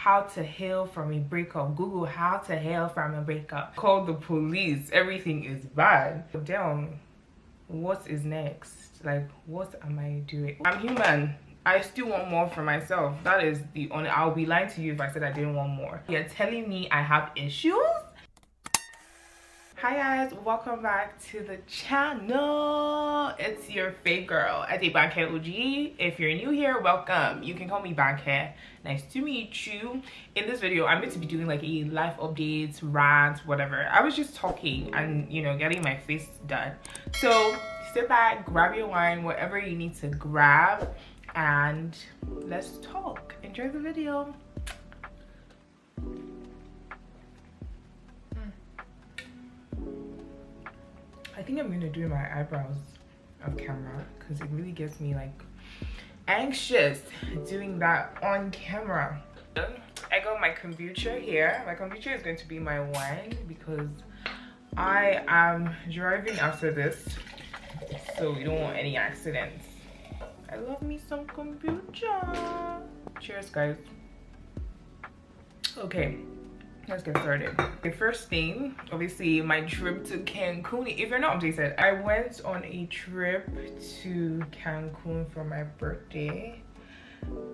how to heal from a breakup. Google how to heal from a breakup. Call the police. Everything is bad. Damn, what is next? Like, what am I doing? I'm human. I still want more for myself. That is the only. I'll be lying to you if I said I didn't want more. You're telling me I have issues? Hi guys, welcome back to the channel. It's your fave girl, Ade Bankhair OG. If you're new here, welcome. You can call me Bankhair. Nice to meet you. In this video, I'm going to be doing like a life updates, rants, whatever. I was just talking and, you know, getting my face done. So sit back, grab your wine, whatever you need to grab, and let's talk. Enjoy the video. I think I'm gonna do my eyebrows off camera because it really gets me like anxious doing that on camera. I got my kombucha here. My kombucha is going to be my wine because I am driving after this, so we don't want any accidents. I love me some kombucha. Cheers, guys. Okay, let's get started. The first thing, obviously, my trip to Cancun. If you're not updated, I went on a trip to Cancun for my birthday,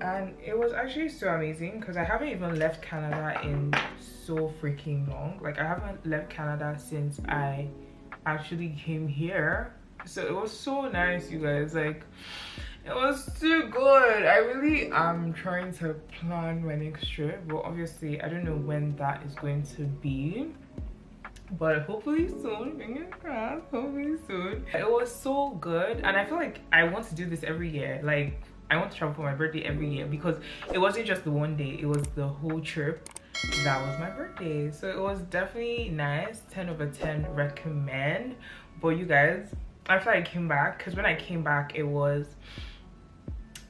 and it was actually so amazing because I haven't even left Canada in so freaking long. Like, I haven't left Canada since I actually came here, so it was so nice, you guys. Like, it was too good. I really am trying to plan my next trip, but obviously I don't know when that is going to be, but hopefully soon. Fingers crossed, hopefully soon. It was so good, and I feel like I want to do this every year. Like, I want to travel for my birthday every year because it wasn't just the one day, it was the whole trip. That was my birthday, so it was definitely nice. 10 over 10 recommend. But you guys, after I came back, because when I came back it was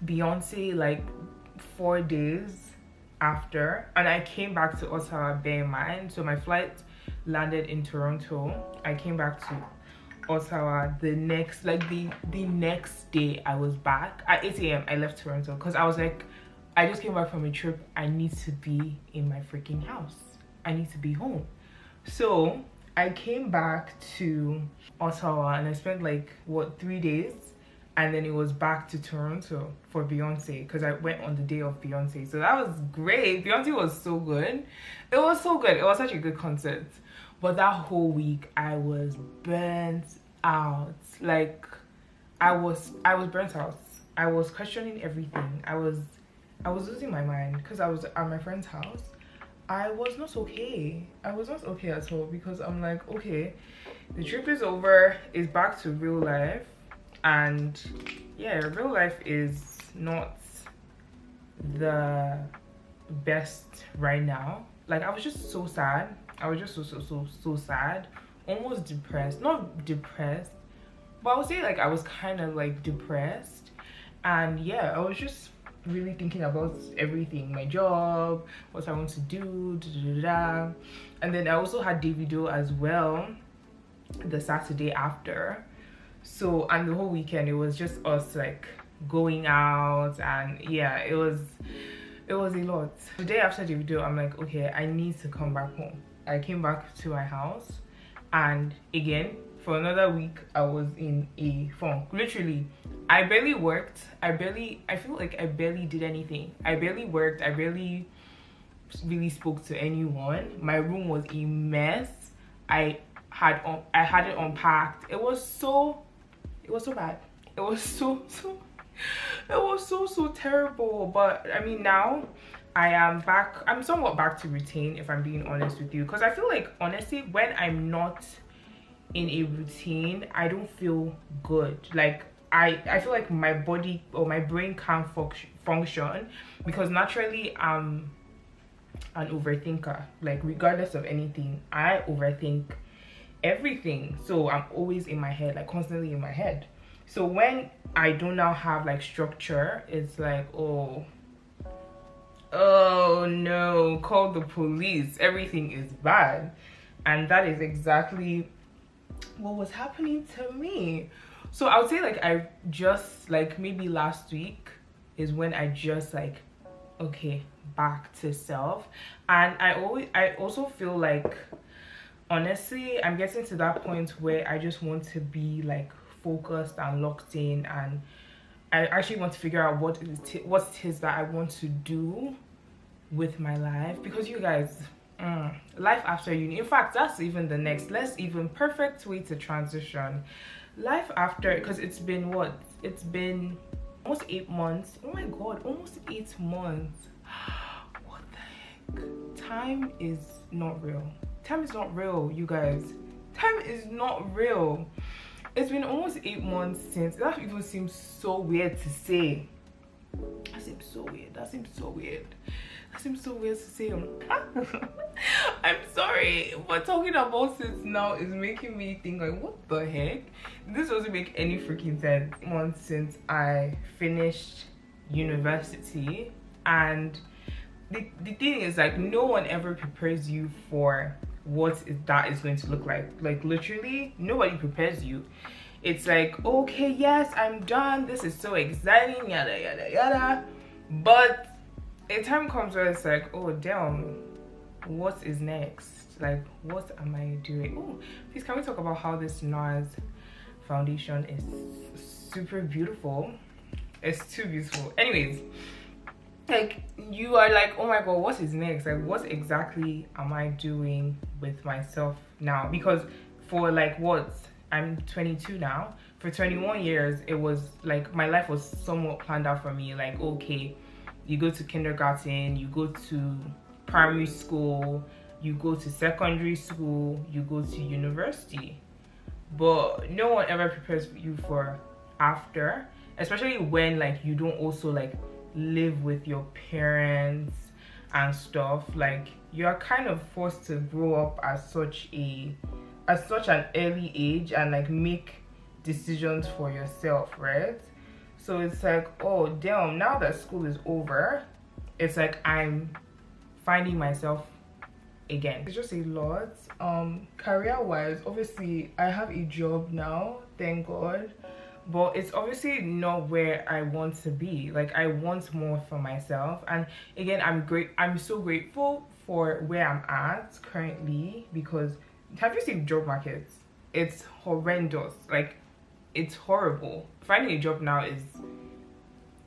Beyonce like 4 days after, and I came back to Ottawa, bear in mind. So my flight landed in Toronto. I came back to Ottawa the next, like the next day I was back at 8 a.m. I left Toronto because I was like, I just came back from a trip. I need to be in my freaking house. I need to be home. So I came back to Ottawa and I spent like, what, 3 days? And then it was back to Toronto for Beyonce because I went on the day of Beyonce. So that was great. Beyonce was so good. It was so good. It was such a good concert. But that whole week I was burnt out. Like, I was burnt out. I was questioning everything. I was losing my mind because I was at my friend's house. I was not okay. I was not okay at all because I'm like, okay, the trip is over. It's back to real life. And yeah, real life is not the best right now. Like, I was just so sad. I was just so sad, almost depressed. Not depressed, but I would say like I was kind of like depressed. And yeah, I was just really thinking about everything, my job, what I want to do, and then I also had Davido as well the Saturday after. So, and the whole weekend it was just us like going out, and yeah, it was a lot. The day after the video, I'm like, okay, I need to come back home. I came back to my house, and again for another week I was in a funk. Literally, I barely worked. I feel like I barely did anything. I barely worked. I barely really spoke to anyone. My room was a mess. I had it unpacked. It was so bad. It was so terrible. But I mean, now I am back. I'm somewhat back to routine, if I'm being honest with you, because I feel like, honestly, when I'm not in a routine, I don't feel good. Like, I feel like my body or my brain can't function because naturally I'm an overthinker. Like, regardless of anything, I overthink everything. So I'm always in my head, like constantly in my head. So when I do now have like structure, it's like, oh no, call the police. Everything is bad. And that is exactly what was happening to me. So I would say like I just like maybe last week is when I just like, okay, back to self. And I also feel like, honestly, I'm getting to that point where I just want to be like focused and locked in, and I actually want to figure out what it is that I want to do with my life. Because you guys, life after uni, in fact, that's even the next, let's even perfect way to transition. Life after, because it's been what, it's been almost 8 months. Oh my god, almost 8 months. What the heck? Time is not real. Time is not real, you guys. Time is not real. It's been almost 8 months since. That even seems so weird to say. That seems so weird. That seems so weird. That seems so weird to say. I'm sorry, but talking about it now is making me think like, what the heck? This doesn't make any freaking sense. Months since I finished university, and the thing is, like, no one ever prepares you for that is going to look like. Like, literally nobody prepares you. It's like, okay, yes, I'm done, this is so exciting, yada yada yada, but a time comes where it's like, oh damn, what is next? Like, what am I doing? Oh, please, can we talk about how this NARS foundation is super beautiful? It's too beautiful. Anyways, like, you are like, oh my god, what is next? Like, what exactly am I doing with myself now? Because for like, what, I'm 22 now. For 21 years, it was like my life was somewhat planned out for me. Like, okay, you go to kindergarten, you go to primary school, you go to secondary school, you go to university, but no one ever prepares you for after, especially when like you don't also like live with your parents and stuff. Like, you're kind of forced to grow up at such an early age and like make decisions for yourself, right? So it's like, oh damn, now that school is over, it's like I'm finding myself again. It's just a lot. Career wise, obviously I have a job now, thank god, but it's obviously not where I want to be. Like, I want more for myself, and again, I'm so grateful for where I'm at currently, because have you seen job markets? It's horrendous. Like, it's horrible. Finding a job now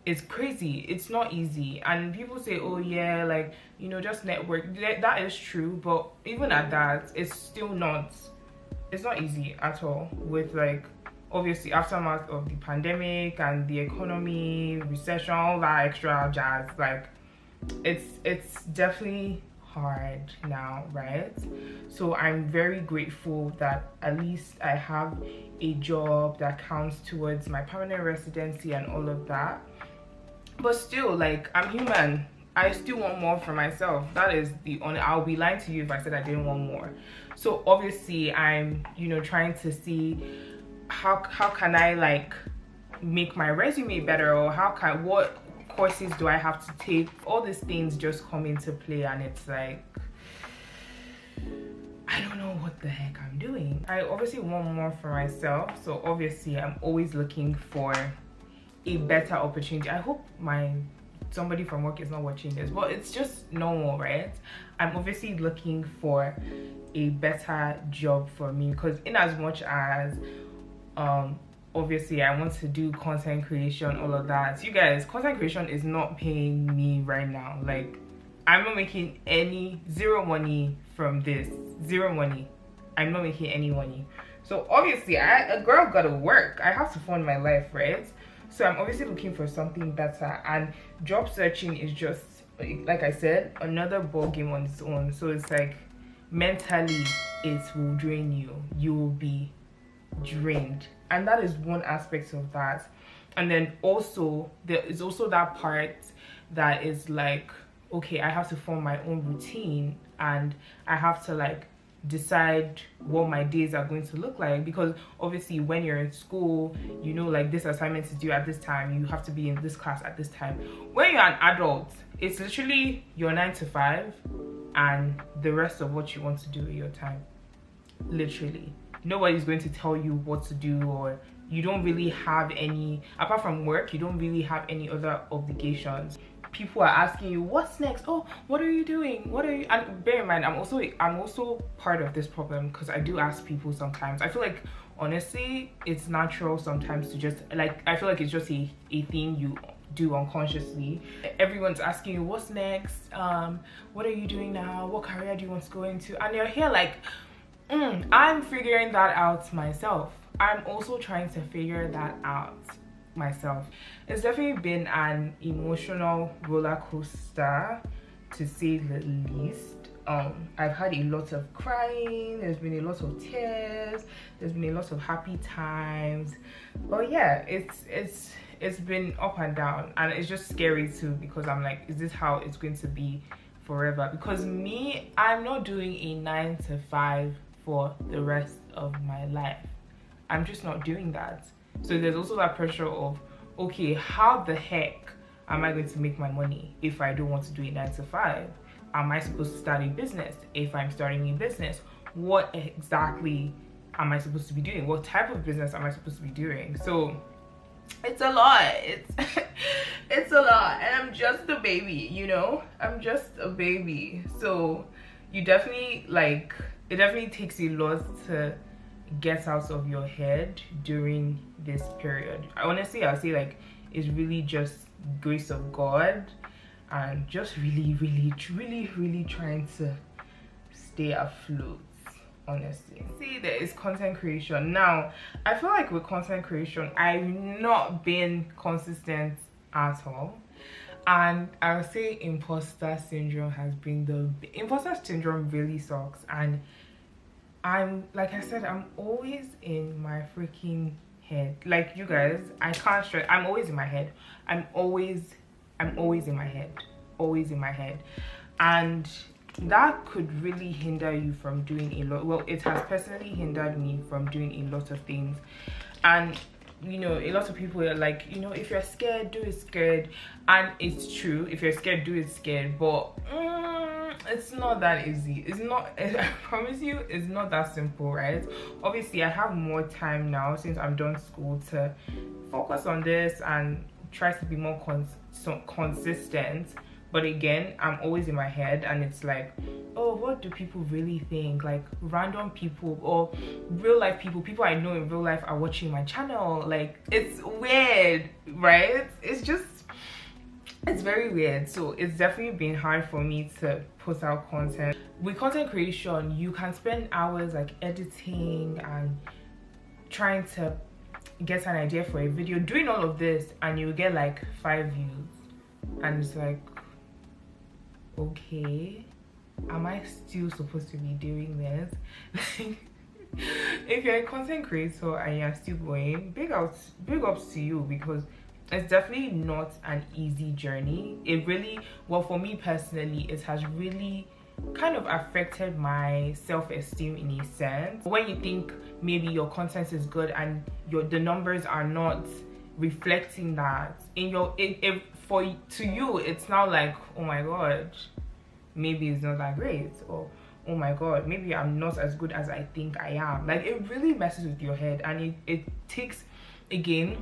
is crazy. It's not easy. And people say, oh yeah, like, you know, just network. That is true, but even at that, it's not easy at all. With like, obviously, aftermath of the pandemic and the economy, recession, all that extra jazz, like, it's definitely hard now, right? So I'm very grateful that at least I have a job that counts towards my permanent residency and all of that. But still, like, I'm human. I still want more for myself. That is the only, I'll be lying to you if I said I didn't want more. So obviously I'm, you know, trying to see how can I like make my resume better, or what courses do I have to take. All these things just come into play, and it's like, I don't know what the heck I'm doing. I obviously want more for myself, so obviously I'm always looking for a better opportunity. I hope somebody from work is not watching this, but it's just normal, right? I'm obviously looking for a better job for me, because in as much as obviously I want to do content creation, all of that, you guys, content creation is not paying me right now. Like, I'm not making zero money from this. Zero money. I'm not making any money. So obviously a girl gotta work. I have to fund my life, right? So I'm obviously looking for something better, and job searching is just, like I said, another ball game on its own. So it's like, mentally it will drain you. You will be drained, and that is one aspect of that. And then also there is also that part that is like, okay, I have to form my own routine, and I have to like decide what my days are going to look like, because obviously when you're in school, you know, like, this assignment is due at this time, you have to be in this class at this time. When you're an adult, it's literally your 9 to 5 and the rest of what you want to do with your time. Literally nobody's going to tell you what to do, or you don't really have any, apart from work, you don't really have any other obligations. people are asking you what's next. Oh, what are you doing? What are you? And bear in mind, I'm also part of this problem, because I do ask people sometimes. I feel like honestly it's natural sometimes to just like, I feel like it's just a thing you do unconsciously. Everyone's asking you what's next, what are you doing now, what career do you want to go into, and you're here like, I'm figuring that out myself. I'm also trying to figure that out myself. It's definitely been an emotional roller coaster, to say the least. I've had a lot of crying, there's been a lot of tears, there's been a lot of happy times, but yeah, it's been up and down, and it's just scary too, because I'm like, is this how it's going to be forever? Because me, I'm not doing a 9 to 5 for the rest of my life. I'm just not doing that. So there's also that pressure of, okay, how the heck am I going to make my money if I don't want to do a 9 to 5? Am I supposed to start a business? If I'm starting a business, what exactly am I supposed to be doing? What type of business am I supposed to be doing? So it's a lot. It's a lot, and I'm just a baby, you know? I'm just a baby. So you definitely, like, it definitely takes a lot to get out of your head during this period. Honestly, I'll say like, it's really just grace of God, and just really trying to stay afloat, honestly. See, there is content creation. Now, I feel like with content creation, I've not been consistent at all. And I'll say imposter syndrome has been imposter syndrome really sucks. And I'm, like I said, I'm always in my freaking head. Like, you guys, I can't stress, I'm always in my head. I'm always in my head. Always in my head. And that could really hinder you from doing a lot. Well, it has personally hindered me from doing a lot of things. And you know, a lot of people are like, you know, if you're scared, do it scared. And it's true, if you're scared, do it scared. But it's not that easy. It's not, I promise you, it's not that simple, right? Obviously, I have more time now since I'm done school to focus on this and try to be more consistent. But again, I'm always in my head, and it's like, oh, what do people really think? Like, random people or real life people I know in real life are watching my channel. Like, it's weird, right? It's very weird. So it's definitely been hard for me to put out content. With content creation, you can spend hours like editing and trying to get an idea for a video, doing all of this, and you get like 5 views, and it's like, okay, am I still supposed to be doing this? If you're a content creator and you're still going, big ups to you, because it's definitely not an easy journey. It really, well, for me personally, it has really kind of affected my self-esteem in a sense. When you think maybe your content is good and the numbers are not reflecting that in your to you, it's now like, oh my god, maybe it's not that great, or oh my god, maybe I'm not as good as I think I am. Like, it really messes with your head, and it takes, again,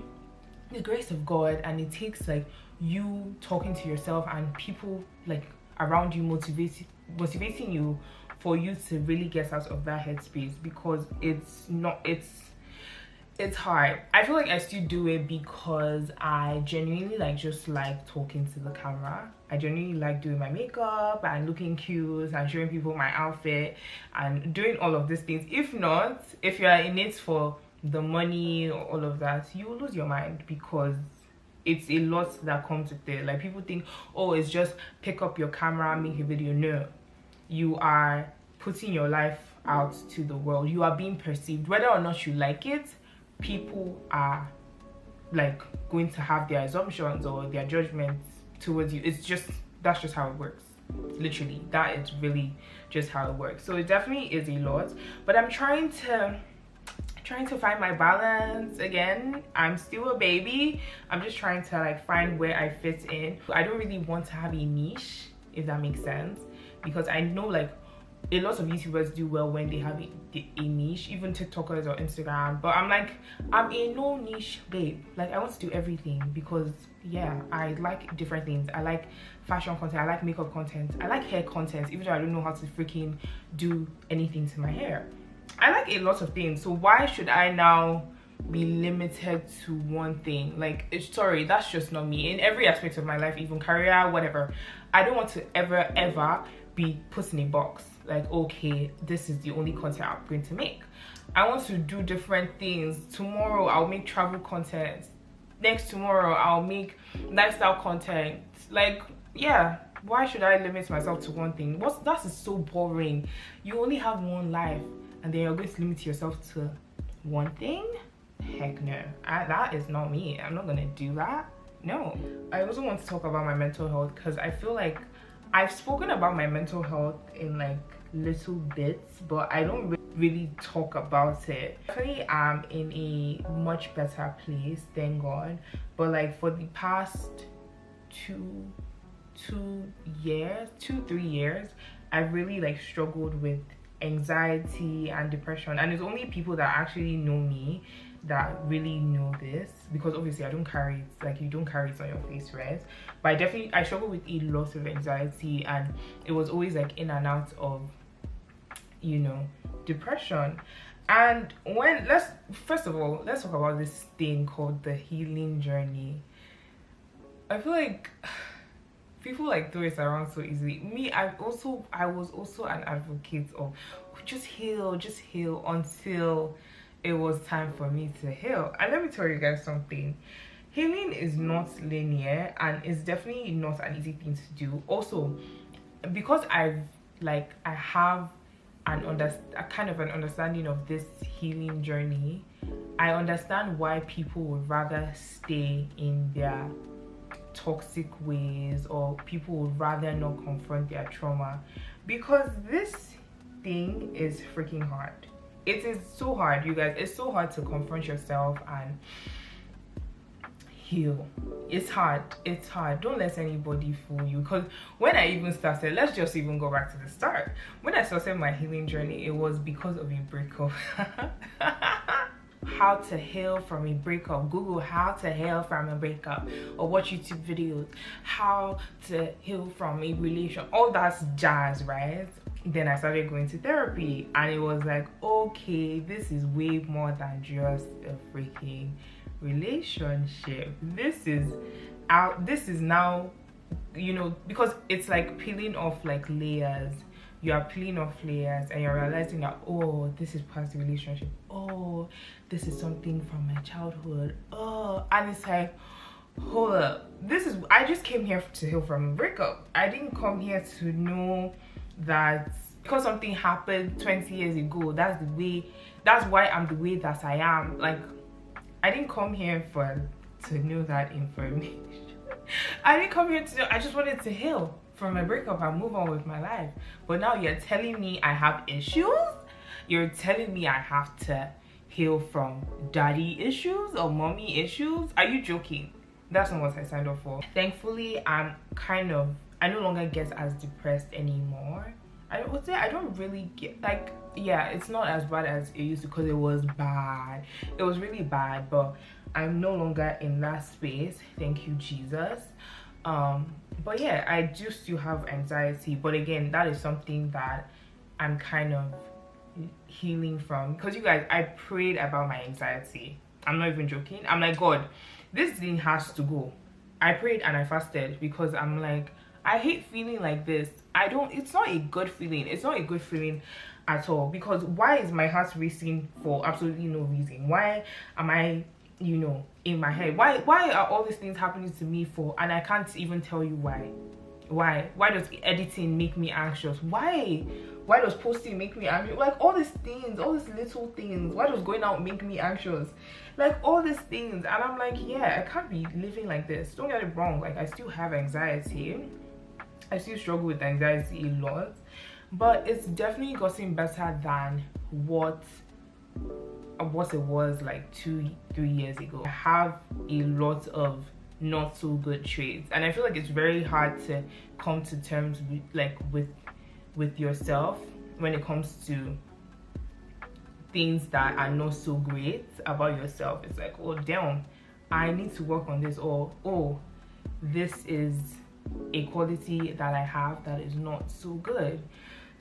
the grace of God, and it takes like you talking to yourself and people like around you motivating you for you to really get out of that headspace, because it's hard. I feel like I still do it because I genuinely just like talking to the camera. I genuinely like doing my makeup and looking cute and showing people my outfit and doing all of these things. If not, if you're in it for the money or all of that, you will lose your mind, because it's a lot that comes with it. Like, people think, oh, it's just pick up your camera, make a video. No, you are putting your life out to the world. You are being perceived, whether or not you like it. People are like going to have their assumptions or their judgments towards you. That's just how it works. Literally, that is really just how it works. So it definitely is a lot, but I'm trying to find my balance. Again, I'm still a baby. I'm just trying to like find where I fit in. I don't really want to have a niche, if that makes sense, because I know like a lot of YouTubers do well when they have a niche, even TikTokers or Instagram. But I'm like, I'm a no niche babe. Like, I want to do everything because yeah, I like different things. I like fashion content, I like makeup content, I like hair content, even though I don't know how to freaking do anything to my hair. I like a lot of things, so why should I now be limited to one thing? Like, sorry, that's just not me. In every aspect of my life, even career, whatever, I don't want to ever be put in a box. Like, okay, this is the only content I'm going to make. I want to do different things. Tomorrow I'll make travel content, next tomorrow I'll make lifestyle content. Like, yeah, why should I limit myself to one thing? That is so boring. You only have one life and then you're going to limit yourself to one thing? Heck no, that is not me. I'm not gonna do that. No. I also want to talk about my mental health because I feel like I've spoken about my mental health in like little bits, but I don't really talk about it. Actually, I'm in a much better place, thank God. But like for the past 3 years, I've really like struggled with anxiety and depression, and it's only people that actually know me that really know this, because obviously I don't carry it, like you don't carry it on your face, right? But I struggle with a lot of anxiety, and it was always like in and out of, you know, depression. And first of all, let's talk about this thing called the healing journey. I feel like people like throw it around so easily. Me, I was also an advocate of just heal until it was time for me to heal. And let me tell you guys something. Healing is not linear, and it's definitely not an easy thing to do. Also, because I have a kind of an understanding of this healing journey, I understand why people would rather stay in their toxic ways, or people would rather not confront their trauma, because this thing is freaking hard. It is so hard, you guys. It's so hard to confront yourself and heal. It's hard. Don't let anybody fool you, because when I even started, let's just even go back to the start. When I started my healing journey, it was because of a breakup. How to heal from a breakup. Google how to heal from a breakup, or watch YouTube videos. How to heal from a relation. All that's jazz, right? Then I started going to therapy, and it was like, okay, this is way more than just a freaking relationship. This is now, you know, because it's like peeling off like layers. You are peeling off layers, and you're realizing that, oh, this is past the relationship. Oh, this is something from my childhood. Oh, and it's like, hold up, I just came here to heal from a breakup. I didn't come here to know that because something happened 20 years ago, that's why I'm the way that I am. Like, I didn't come here to know that information. I didn't come here to know. I just wanted to heal from my breakup and move on with my life. But now you're telling me I have issues? You're telling me I have to heal from daddy issues or mommy issues? Are you joking? That's not what I signed up for. Thankfully, I no longer get as depressed anymore. I don't really get, like, yeah, it's not as bad as it used to, because it was bad. It was really bad, but I'm no longer in that space. Thank you, Jesus. But yeah, I do still have anxiety, but again, that is something that I'm kind of healing from, because you guys, I prayed about my anxiety. I'm not even joking. I'm like, God, this thing has to go. I prayed and I fasted, because I'm like, I hate feeling like this. It's not a good feeling. It's not a good feeling at all, because why is my heart racing for absolutely no reason? Why am I, you know, in my head? Why are all these things happening to me for, and I can't even tell you why? Why does editing make me anxious? Why does posting make me anxious? Like, all these things, all these little things. Why does going out make me anxious? Like, all these things. And I'm like, yeah, I can't be living like this. Don't get it wrong. Like, I still have anxiety. I still struggle with anxiety a lot, but it's definitely gotten better than what it was like 2-3 years ago. I have a lot of not so good traits, and I feel like it's very hard to come to terms with yourself. when it comes to things that are not so great about yourself. It's like, oh damn, I need to work on this, or oh, this is a quality that I have that is not so good.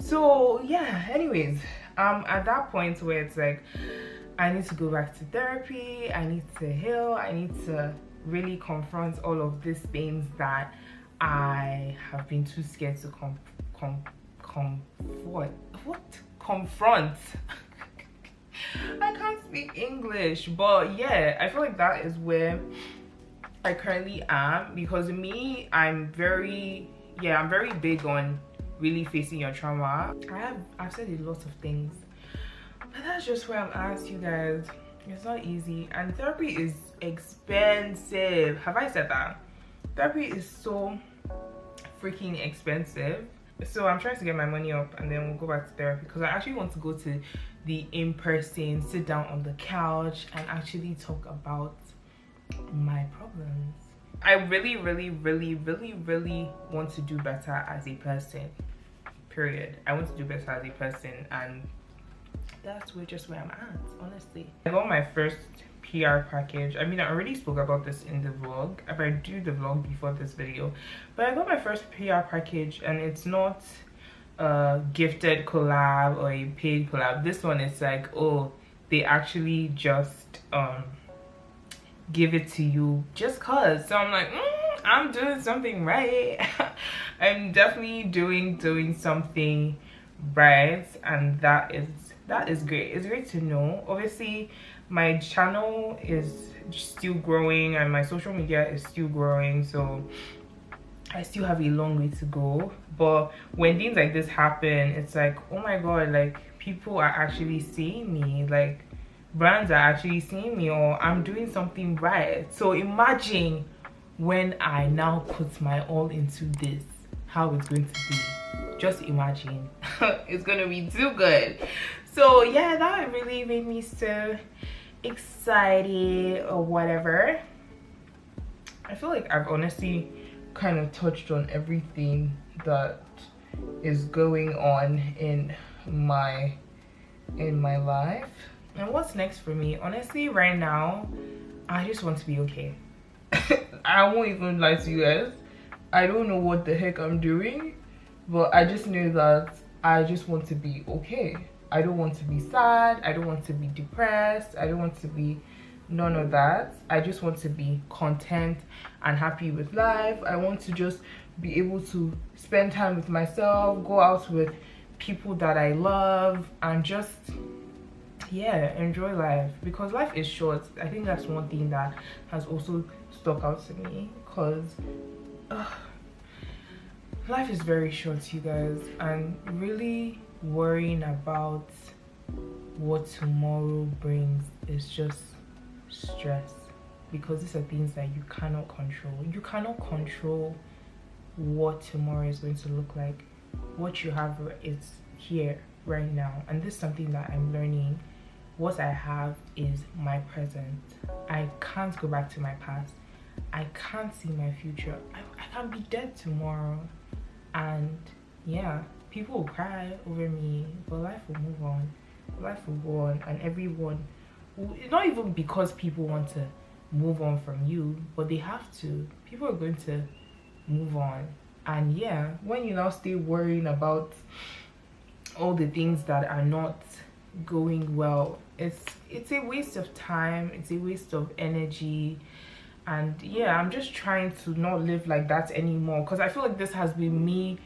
So yeah, anyways, at that point where it's like, I need to go back to therapy, I need to heal, I need to really confront all of these things that I have been too scared to confront. I can't speak English, but yeah, I feel like that is where I currently am, because me, I'm very big on really facing your trauma. I've said a lot of things, but that's just where I'm at, you guys. It's not easy, and therapy is expensive. Have I said that? Therapy is so freaking expensive. So I'm trying to get my money up, and then we'll go back to therapy, because I actually want to go to the in-person, sit down on the couch and actually talk about my problems. I really want to do better as a person, period. I want to do better as a person, and that's just where I'm at, honestly. I got my first PR package. I mean, I already spoke about this in the vlog, if I do the vlog before this video, but I got my first PR package, and it's not a gifted collab or a paid collab. This one is like, oh, they actually just give it to you just cause. So I'm like, I'm doing something right. I'm definitely doing something right, and that is great. It's great to know. Obviously my channel is still growing and my social media is still growing, so I still have a long way to go. But when things like this happen, it's like, oh my god, like people are actually seeing me, like brands are actually seeing me, or I'm doing something right. So imagine when I now put my all into this, how it's going to be. Just imagine. It's gonna be too good. So yeah, that really made me so excited or whatever. I feel like I've honestly kind of touched on everything that is going on in my life. And what's next for me? Honestly, right now, I just want to be okay. I won't even lie to you guys. I don't know what the heck I'm doing, but I just know that I just want to be okay. I don't want to be sad. I don't want to be depressed. I don't want to be none of that. I just want to be content and happy with life. I want to just be able to spend time with myself, go out with people that I love, and just, yeah, enjoy life, because life is short. I think that's one thing that has also stuck out to me, because life is very short, you guys, and really worrying about what tomorrow brings is just stress, because these are things that you cannot control. You cannot control what tomorrow is going to look like. What you have is here right now, and this is something that I'm learning. What I have is my present. I can't go back to my past. I can't see my future. I can be dead tomorrow, and yeah, people will cry over me, but life will move on. Life will go on, and everyone will, not even because people want to move on from you, but they have to. People are going to move on. And yeah, when you now stay worrying about all the things that are not going well, it's a waste of time, it's a waste of energy. And yeah, I'm just trying to not live like that anymore, because I feel like this has been me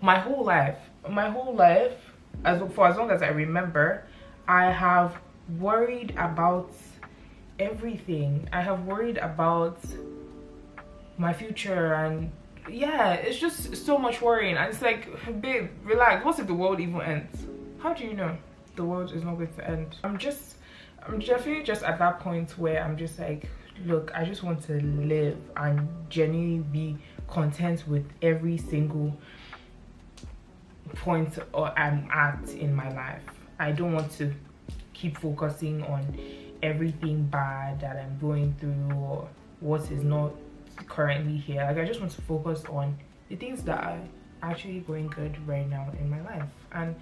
my whole life. For as long as I remember, I have worried about everything. I have worried about my future, and yeah, it's just so much worrying. And it's like, babe, relax. What if the world even ends? How do you know the world is not going to end? I'm definitely just at that point where I'm just like, look, I just want to live and genuinely be content with every single point I'm at in my life. I don't want to keep focusing on everything bad that I'm going through or what is not currently here. Like, I just want to focus on the things that I actually going good right now in my life. And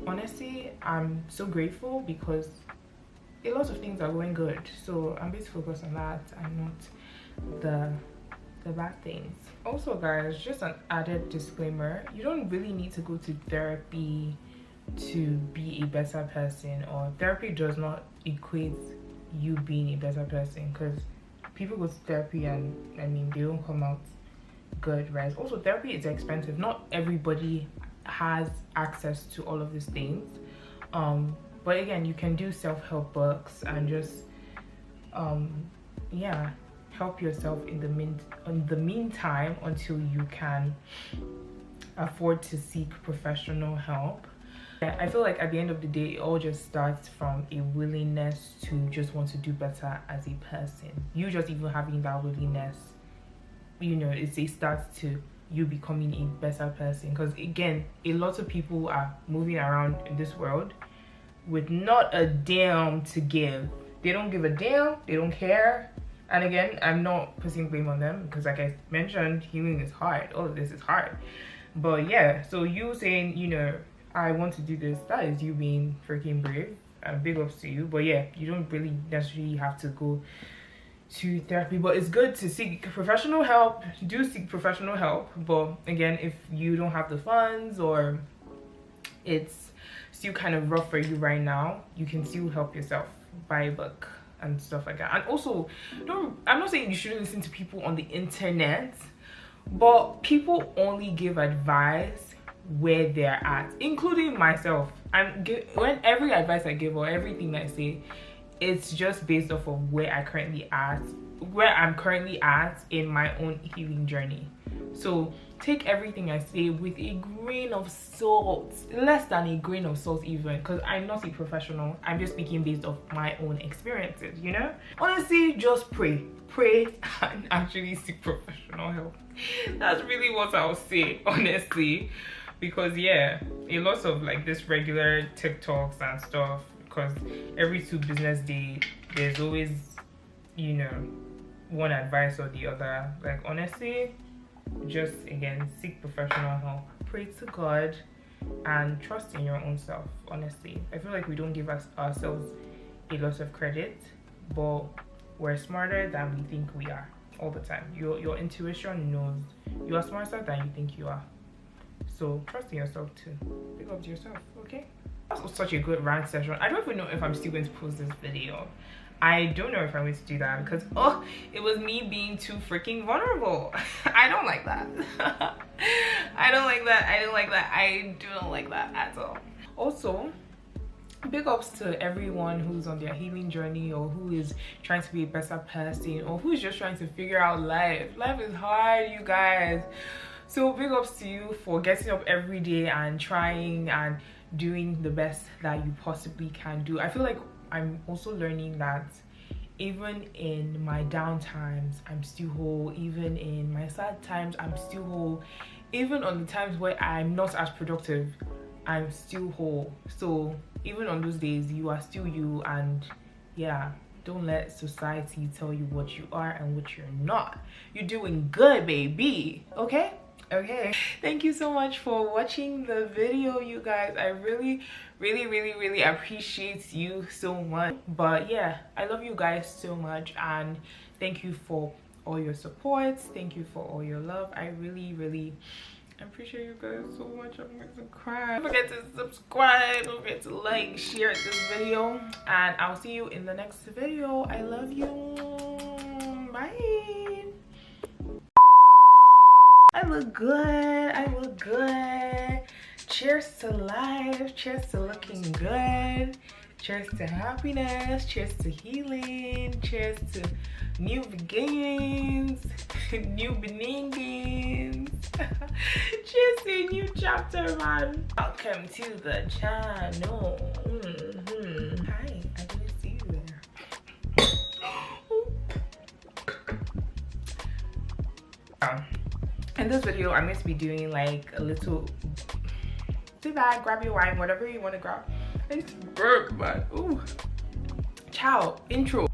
honestly, I'm so grateful because a lot of things are going good. So I'm basically focused on that and not the bad things. Also guys, just an added disclaimer, you don't really need to go to therapy to be a better person, or therapy does not equate you being a better person, because people go to therapy and I mean they don't come out good, right? Also, therapy is expensive. Not everybody has access to all of these things, but again, you can do self-help books and just yeah, help yourself in the meantime until you can afford to seek professional help. I feel like at the end of the day, it all just starts from a willingness to just want to do better as a person. You just even having that willingness, you know, it starts to you becoming a better person. Because again, a lot of people are moving around in this world with not a damn to give. They don't give a damn, they don't care. And again, I'm not putting blame on them, because like I mentioned, healing is hard. All of this is hard. But yeah, so you saying, you know, I want to do this, that is you being freaking brave, and big ups to you. But yeah, you don't really necessarily have to go to therapy, but it's good to seek professional help. Do seek professional help. But again, if you don't have the funds, or it's still kind of rough for you right now, you can still help yourself. Buy a book and stuff like that. And also, I'm not saying you shouldn't listen to people on the internet, but people only give advice where they're at, including myself. When every advice I give or everything I say, it's just based off of where I'm currently at in my own healing journey. So take everything I say with a grain of salt, less than a grain of salt even, because I'm not a professional. I'm just speaking based off my own experiences, you know? Honestly, just pray and actually seek professional help. That's really what I'll say, honestly. Because yeah, a lot of like this regular TikToks and stuff, because every 2 business days there's always, you know, one advice or the other. Like honestly, just again, seek professional help, pray to God, and trust in your own self. Honestly, I feel like we don't give ourselves a lot of credit, but we're smarter than we think we are all the time. Your intuition knows you are smarter than you think you are. So trust in yourself too. Pick up to yourself, okay? That was such a good rant session. I don't even know if I'm still going to post this video. I don't know if I'm going to do that, because it was me being too freaking vulnerable. I don't like that. I don't like that. I do not like that at all. Also, big ups to everyone who's on their healing journey, or who is trying to be a better person, or who's just trying to figure out life. Life is hard, you guys. So big ups to you for getting up every day and trying and doing the best that you possibly can do. I feel like I'm also learning that even in my down times, I'm still whole. Even in my sad times, I'm still whole. Even on the times where I'm not as productive, I'm still whole. So even on those days, you are still you. And yeah, don't let society tell you what you are and what you're not. You're doing good, baby. Okay? Okay, thank you so much for watching the video, you guys. I really appreciate you so much. But yeah, I love you guys so much, and thank you for all your support. Thank you for all your love. I really appreciate you guys so much. I'm going to cry. Don't forget to subscribe, don't forget to like, share this video, and I'll see you in the next video. I love you. Bye. I look good. Cheers to life. Cheers to looking good. Cheers to happiness. Cheers to healing. Cheers to new beginnings. New beginnings. Cheers to a new chapter, man. Welcome to the channel. Hi, I didn't see you there. In this video, I'm going to be doing like a little, sit back, grab your wine, whatever you want to grab. I need to burp, man. Ooh. Ciao. Intro.